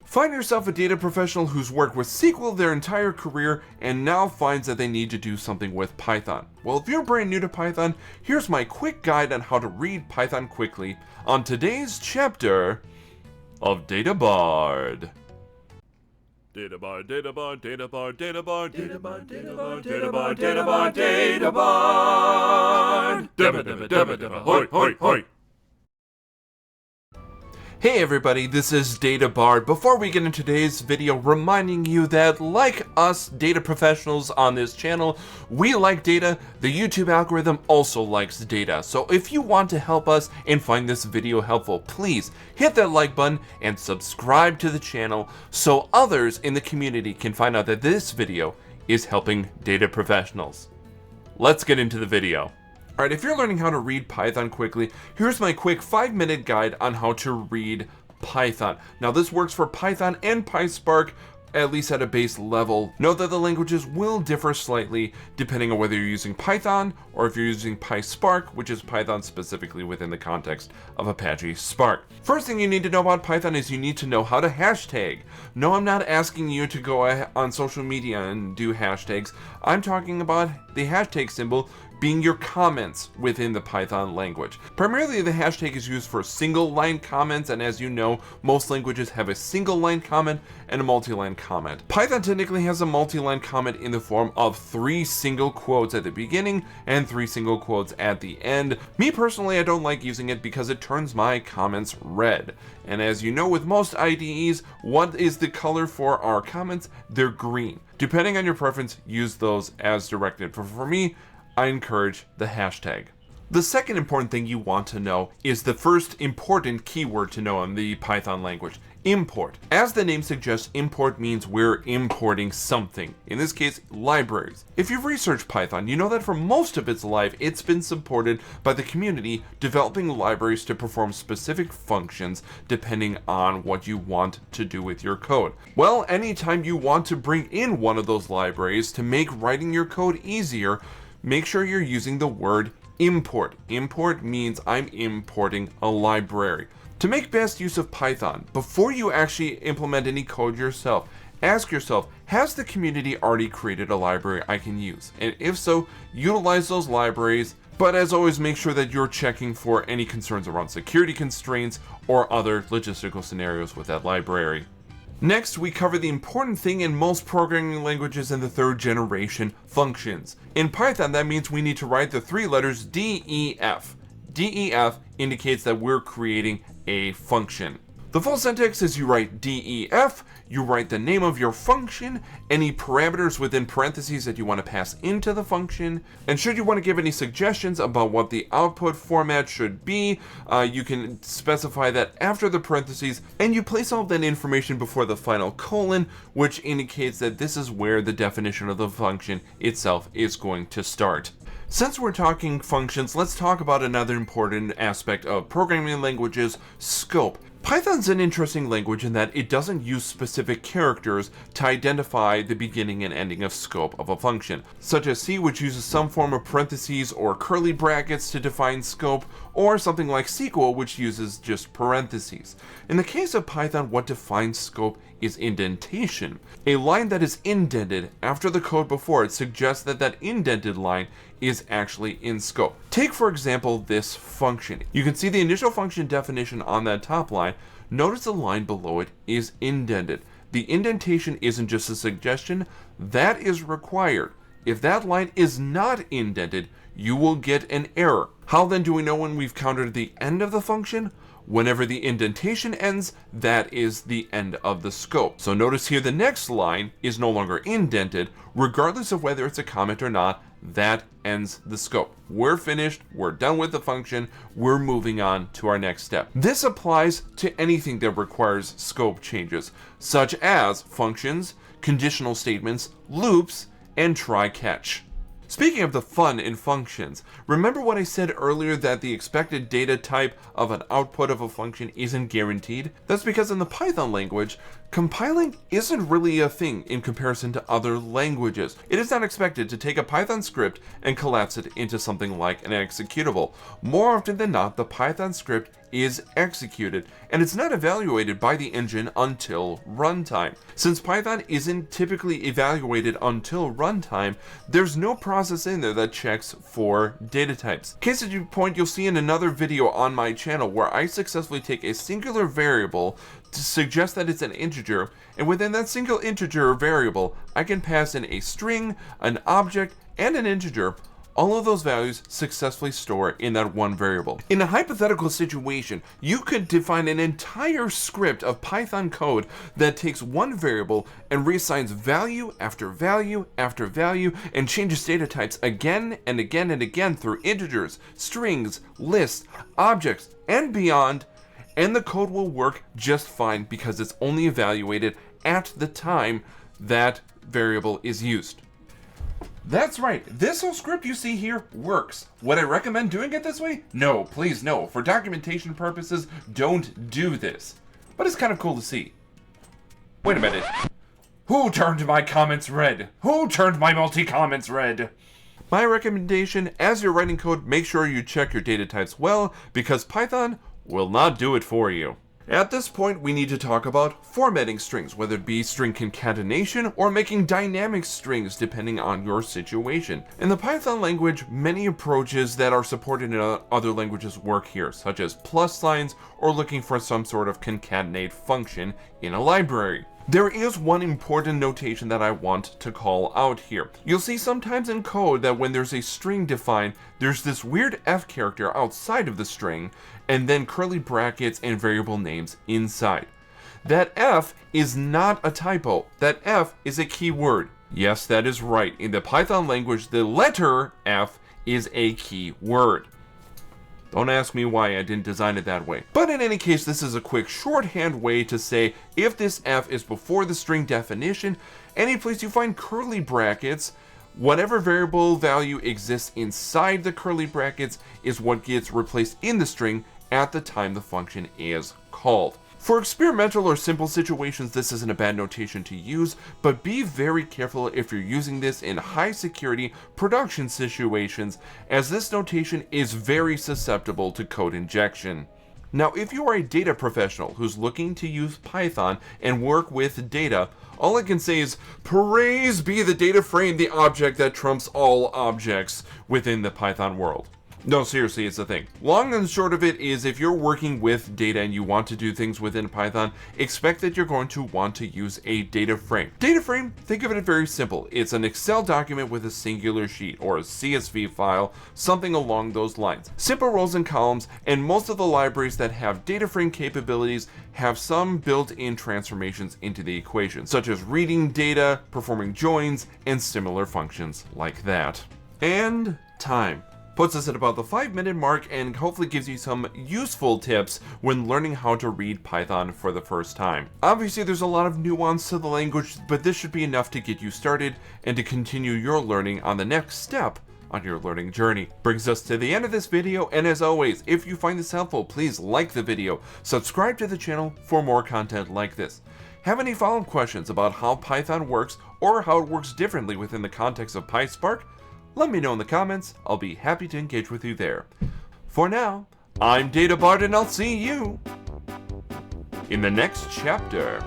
Find yourself a data professional who's worked with SQL their entire career and now finds that they need to do something with Python. Well, if you're brand new to Python, here's my quick guide on how to read Python quickly on today's chapter of DataBard. DataBard, DataBard, DataBard, DataBard, DataBard, DataBard, DataBard, DataBard, DataBard, DataBard, hoi, hoi, hoi. Hey everybody, this is DataBard. Before we get into today's video, reminding you that like us data professionals on this channel, we like data, the YouTube algorithm also likes data. So if you want to help us and find this video helpful, please hit that like button and subscribe to the channel so others in the community can find out that this video is helping data professionals. Let's get into the video. Alright, if you're learning how to read Python quickly, here's my quick 5-minute guide on how to read Python. Now this works for Python and PySpark, at least at a base level. Note that the languages will differ slightly depending on whether you're using Python or if you're using PySpark, which is Python specifically within the context of Apache Spark. First thing you need to know about Python is you need to know how to hashtag. No, I'm not asking you to go on social media and do hashtags. I'm talking about the hashtag symbol being your comments within the Python language. Primarily, the hashtag is used for single line comments, and as you know, most languages have a single line comment and a multi-line comment. Python technically has a multi-line comment in the form of 3 single quotes at the beginning and 3 single quotes at the end. Me personally, I don't like using it because it turns my comments red. And as you know, with most IDEs, what is the color for our comments? They're green. Depending on your preference, use those as directed. But for me, I encourage the hashtag. The second important thing you want to know is the first important keyword to know in the Python language, import. As the name suggests, import means we're importing something. In this case, libraries. If you've researched Python, you know that for most of its life, it's been supported by the community developing libraries to perform specific functions depending on what you want to do with your code. Well, anytime you want to bring in one of those libraries to make writing your code easier, make sure you're using the word import. Import means I'm importing a library. To make best use of Python, before you actually implement any code yourself, ask yourself, has the community already created a library I can use? And if so, utilize those libraries, but as always, make sure that you're checking for any concerns around security constraints or other logistical scenarios with that library. Next, we cover the important thing in most programming languages in the 3rd generation, functions. In Python, that means we need to write the 3 letters DEF. DEF indicates that we're creating a function. The full syntax is you write DEF, you write the name of your function, any parameters within parentheses that you want to pass into the function, and should you want to give any suggestions about what the output format should be, you can specify that after the parentheses, and you place all that information before the final colon, which indicates that this is where the definition of the function itself is going to start. Since we're talking functions, let's talk about another important aspect of programming languages, scope. Python's an interesting language in that it doesn't use specific characters to identify the beginning and ending of scope of a function, such as C, which uses some form of parentheses or curly brackets to define scope, or something like SQL, which uses just parentheses. In the case of Python, what defines scope is indentation. A line that is indented after the code before it suggests that that indented line is actually in scope. Take, for example, this function. You can see the initial function definition on that top line. Notice the line below it is indented. The indentation isn't just a suggestion, that is required. If that line is not indented, you will get an error. How then do we know when we've counted the end of the function? Whenever the indentation ends, that is the end of the scope. So notice here the next line is no longer indented, regardless of whether it's a comment or not, that ends the scope. We're finished, we're done with the function, we're moving on to our next step. This applies to anything that requires scope changes, such as functions, conditional statements, loops, and try-catch. Speaking of the fun in functions, remember what I said earlier that the expected data type of an output of a function isn't guaranteed? That's because in the Python language, compiling isn't really a thing in comparison to other languages. It is not expected to take a Python script and collapse it into something like an executable. More often than not, the Python script is executed, and it's not evaluated by the engine until runtime. Since Python isn't typically evaluated until runtime, there's no process in there that checks for data types. Case in point, you'll see in another video on my channel where I successfully take a singular variable to suggest that it's an integer, and within that single integer variable, I can pass in a string, an object, and an integer. All of those values successfully store in that one variable. In a hypothetical situation, you could define an entire script of Python code that takes one variable and reassigns value after value after value and changes data types again and again and again through integers, strings, lists, objects, and beyond, and the code will work just fine because it's only evaluated at the time that variable is used. That's right, this whole script you see here works. Would I recommend doing it this way? No, please no. For documentation purposes, don't do this. But it's kind of cool to see. Wait a minute. Who turned my comments red? Who turned my multi-comments red? My recommendation, as you're writing code, make sure you check your data types well, because Python will not do it for you. At this point, we need to talk about formatting strings, whether it be string concatenation or making dynamic strings depending on your situation. In the Python language, many approaches that are supported in other languages work here, such as plus signs or looking for some sort of concatenate function in a library. There is one important notation that I want to call out here. You'll see sometimes in code that when there's a string defined, there's this weird F character outside of the string, and then curly brackets and variable names inside. That F is not a typo. That F is a keyword. Yes, that is right. In the Python language, the letter F is a key word. Don't ask me why I didn't design it that way. But in any case, this is a quick shorthand way to say if this F is before the string definition, any place you find curly brackets, whatever variable value exists inside the curly brackets is what gets replaced in the string at the time the function is called. For experimental or simple situations, this isn't a bad notation to use, but be very careful if you're using this in high security production situations, as this notation is very susceptible to code injection. Now, if you are a data professional who's looking to use Python and work with data, all I can say is, praise be the data frame, the object that trumps all objects within the Python world. No, seriously, it's a thing. Long and short of it is, if you're working with data and you want to do things within Python, expect that you're going to want to use a data frame. Data frame, think of it very simple. It's an Excel document with a singular sheet or a CSV file, something along those lines. Simple rows and columns, and most of the libraries that have data frame capabilities have some built-in transformations into the equation, such as reading data, performing joins, and similar functions like that. And time. Puts us at about the 5-minute mark and hopefully gives you some useful tips when learning how to read Python for the first time. Obviously, there's a lot of nuance to the language, but this should be enough to get you started and to continue your learning on the next step on your learning journey. Brings us to the end of this video, and as always, if you find this helpful, please like the video, subscribe to the channel for more content like this. Have any follow-up questions about how Python works or how it works differently within the context of PySpark? Let me know in the comments. I'll be happy to engage with you there. For now, I'm DataBard, and I'll see you in the next chapter.